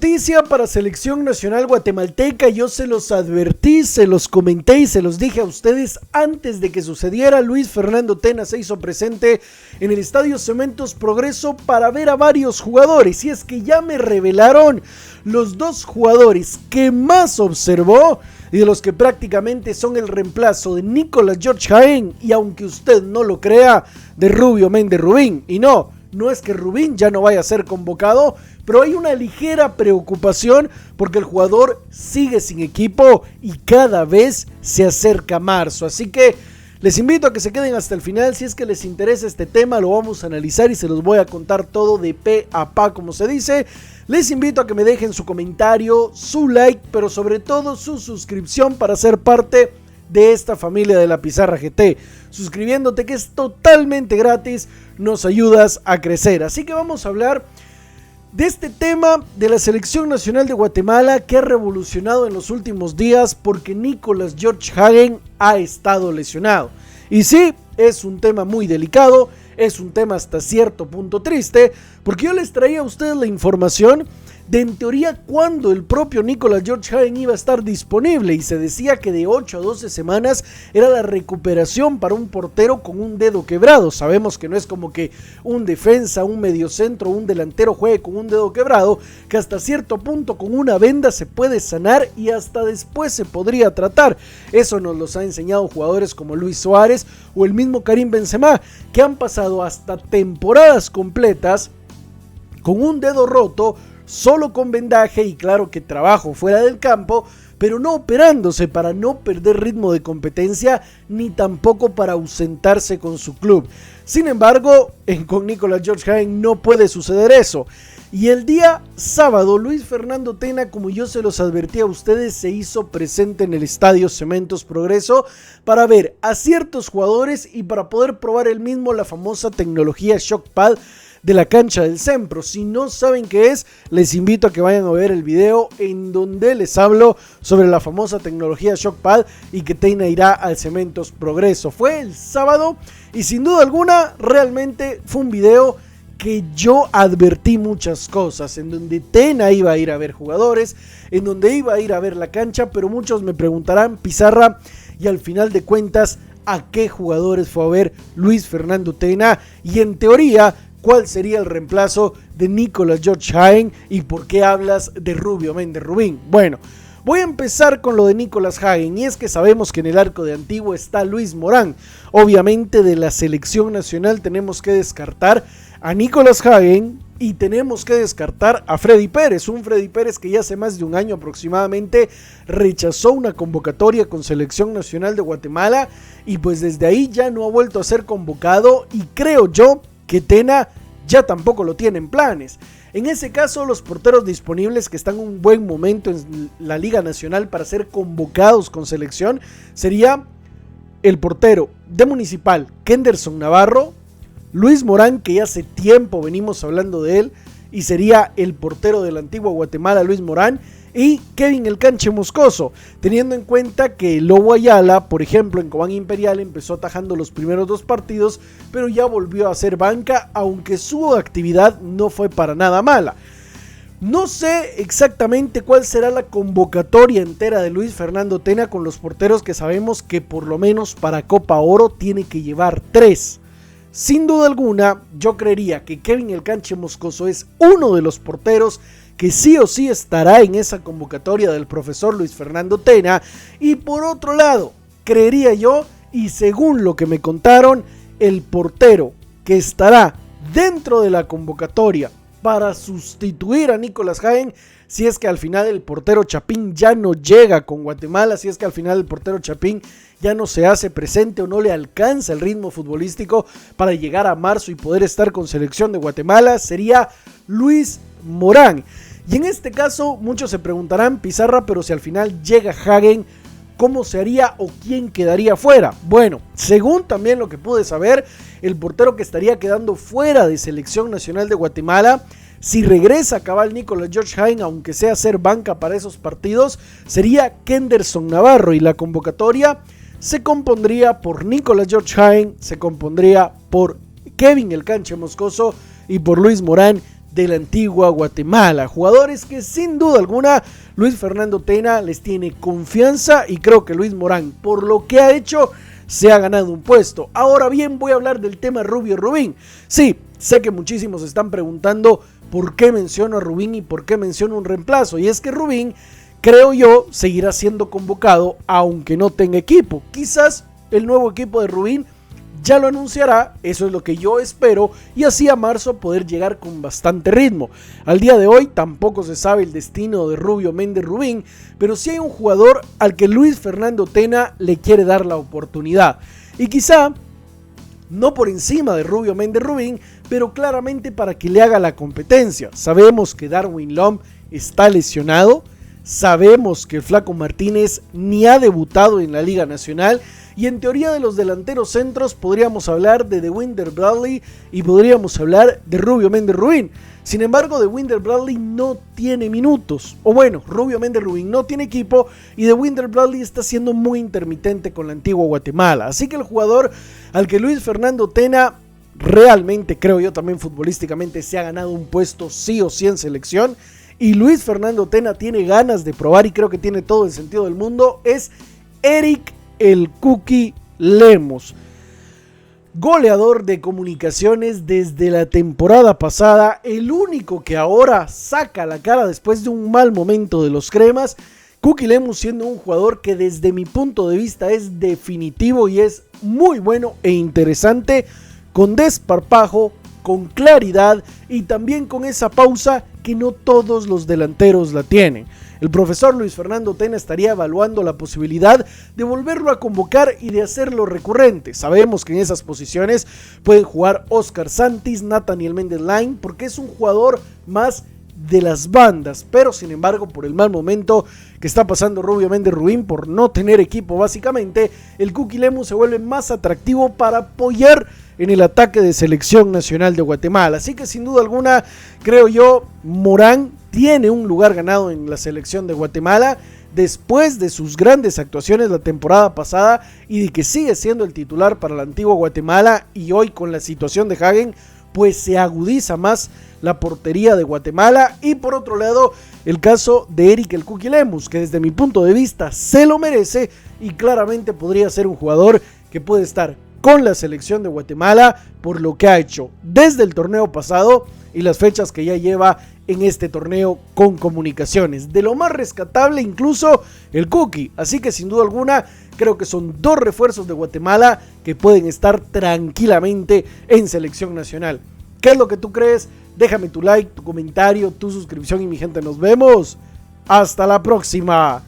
noticia para Selección Nacional Guatemalteca. Yo se los advertí, se los comenté y se los dije a ustedes antes de que sucediera. Luis Fernando Tena se hizo presente en el Estadio Cementos Progreso para ver a varios jugadores. Y es que ya me revelaron los dos jugadores que más observó y de los que prácticamente son el reemplazo de Nicolás George Jaén y, aunque usted no lo crea, de Rubio Méndez Rubín. Y no es que Rubín ya no vaya a ser convocado, pero hay una ligera preocupación porque el jugador sigue sin equipo y cada vez se acerca marzo. Así que les invito a que se queden hasta el final. Si es que les interesa este tema, lo vamos a analizar y se los voy a contar todo de pe a pa, como se dice. Les invito a que me dejen su comentario, su like, pero sobre todo su suscripción para ser parte de esta familia de La Pizarra GT. Suscribiéndote, que es totalmente gratis, nos ayudas a crecer. Así que vamos a hablar de este tema de la Selección Nacional de Guatemala, que ha revolucionado en los últimos días porque Nicolás George Jaén ha estado lesionado. Y sí, es un tema muy delicado, es un tema hasta cierto punto triste, porque yo les traía a ustedes la información de, en teoría, cuándo el propio Nicolás George Jaén iba a estar disponible, y se decía que de 8 a 12 semanas era la recuperación para un portero con un dedo quebrado. Sabemos que no es como que un defensa, un mediocentro, un delantero juegue con un dedo quebrado, que hasta cierto punto con una venda se puede sanar y hasta después se podría tratar. Eso nos los ha enseñado jugadores como Luis Suárez o el mismo Karim Benzema, que han pasado hasta temporadas completas con un dedo roto, solo con vendaje y claro que trabajo fuera del campo, pero no operándose para no perder ritmo de competencia ni tampoco para ausentarse con su club. Sin embargo, con Nicolás George Jaén no puede suceder eso. Y el día sábado, Luis Fernando Tena, como yo se los advertí a ustedes, se hizo presente en el Estadio Cementos Progreso para ver a ciertos jugadores y para poder probar él mismo la famosa tecnología Shockpad de la cancha del Sempro. Si no saben qué es, les invito a que vayan a ver el video en donde les hablo sobre la famosa tecnología Shockpad y que Tena irá al Cementos Progreso. Fue el sábado y sin duda alguna realmente fue un video que yo advertí muchas cosas, en donde Tena iba a ir a ver jugadores, en donde iba a ir a ver la cancha, pero muchos me preguntarán, Pizarra, y al final de cuentas, ¿a qué jugadores fue a ver Luis Fernando Tena? Y en teoría, ¿cuál sería el reemplazo de Nicolás George Jaén y por qué hablas de Rubio Méndez Rubín? Bueno, voy a empezar con lo de Nicolás Jaén, y es que sabemos que en el arco de Antigua está Luis Morán. Obviamente de la Selección Nacional tenemos que descartar a Nicolás Jaén y tenemos que descartar a Freddy Pérez, un Freddy Pérez que ya hace más de un año aproximadamente rechazó una convocatoria con Selección Nacional de Guatemala y pues desde ahí ya no ha vuelto a ser convocado, y creo yo que Tena ya tampoco lo tiene en planes. En ese caso, los porteros disponibles que están en un buen momento en la Liga Nacional para ser convocados con selección sería el portero de Municipal, Kenderson Navarro, Luis Morán, que ya hace tiempo venimos hablando de él, y sería el portero de la Antigua Guatemala, Luis Morán, y Kevin El Canche Moscoso, teniendo en cuenta que Lobo Ayala, por ejemplo, en Cobán Imperial empezó atajando los primeros 2 partidos, pero ya volvió a ser banca, aunque su actividad no fue para nada mala. No sé exactamente cuál será la convocatoria entera de Luis Fernando Tena con los porteros que sabemos que por lo menos para Copa Oro tiene que llevar 3. Sin duda alguna, yo creería que Kevin El Canche Moscoso es uno de los porteros que sí o sí estará en esa convocatoria del profesor Luis Fernando Tena. Y por otro lado, creería yo, y según lo que me contaron, el portero que estará dentro de la convocatoria para sustituir a Nicolás Jaén, si es que al final el portero Chapín ya no llega con Guatemala, si es que al final el portero Chapín ya no se hace presente o no le alcanza el ritmo futbolístico para llegar a marzo y poder estar con selección de Guatemala, sería Luis Morán. Y en este caso muchos se preguntarán, Pizarra, pero si al final llega Jaén, ¿cómo se haría o quién quedaría fuera? Bueno, según también lo que pude saber, el portero que estaría quedando fuera de Selección Nacional de Guatemala, si regresa cabal Nicolás George Jaén, aunque sea ser banca para esos partidos, sería Kenderson Navarro, y la convocatoria se compondría por Nicolás George Jaén, se compondría por Kevin El Canche Moscoso y por Luis Morán de la antigua Guatemala. Jugadores que sin duda alguna Luis Fernando Tena les tiene confianza y creo que Luis Morán, por lo que ha hecho, se ha ganado un puesto. Ahora bien, voy a hablar del tema Rubio Rubín. Sí, sé que muchísimos están preguntando por qué menciono a Rubín y por qué menciono un reemplazo. Y es que Rubín, creo yo, seguirá siendo convocado aunque no tenga equipo. Quizás el nuevo equipo de Rubín ya lo anunciará, eso es lo que yo espero, y así a marzo poder llegar con bastante ritmo. Al día de hoy tampoco se sabe el destino de Rubio Méndez Rubín, pero sí hay un jugador al que Luis Fernando Tena le quiere dar la oportunidad. Y quizá no por encima de Rubio Méndez Rubín, pero claramente para que le haga la competencia. Sabemos que Darwin Lom está lesionado, sabemos que el Flaco Martínez ni ha debutado en la Liga Nacional, y en teoría de los delanteros centros podríamos hablar de Dewinder Bradley y podríamos hablar de Rubio Méndez Rubín. Sin embargo, Dewinder Bradley no tiene minutos, o bueno, Rubio Méndez Rubín no tiene equipo y Dewinder Bradley está siendo muy intermitente con la antigua Guatemala. Así que el jugador al que Luis Fernando Tena realmente, creo yo también futbolísticamente, se ha ganado un puesto sí o sí en selección, y Luis Fernando Tena tiene ganas de probar y creo que tiene todo el sentido del mundo, es Eric el Cookie Lemos, goleador de Comunicaciones desde la temporada pasada, el único que ahora saca la cara después de un mal momento de los cremas. Cookie Lemos siendo un jugador que desde mi punto de vista es definitivo y es muy bueno e interesante, con desparpajo, con claridad y también con esa pausa que no todos los delanteros la tienen. El profesor Luis Fernando Tena estaría evaluando la posibilidad de volverlo a convocar y de hacerlo recurrente. Sabemos que en esas posiciones pueden jugar Oscar Santis, Nathaniel Méndez Line, porque es un jugador más de las bandas, pero sin embargo por el mal momento que está pasando Rubio Méndez Rubín por no tener equipo básicamente, el Cookie Lemos se vuelve más atractivo para apoyar en el ataque de Selección Nacional de Guatemala. Así que sin duda alguna, creo yo, Morán tiene un lugar ganado en la selección de Guatemala después de sus grandes actuaciones la temporada pasada y de que sigue siendo el titular para la antigua Guatemala, y hoy con la situación de Hagen pues se agudiza más la portería de Guatemala. Y por otro lado, el caso de Eric el Cookie Lemos, que desde mi punto de vista se lo merece y claramente podría ser un jugador que puede estar con la selección de Guatemala por lo que ha hecho desde el torneo pasado y las fechas que ya lleva en este torneo con Comunicaciones. De lo más rescatable incluso el Cookie, así que sin duda alguna creo que son dos refuerzos de Guatemala que pueden estar tranquilamente en selección nacional. ¿Qué es lo que tú crees? Déjame tu like, tu comentario, tu suscripción y mi gente, nos vemos. Hasta la próxima.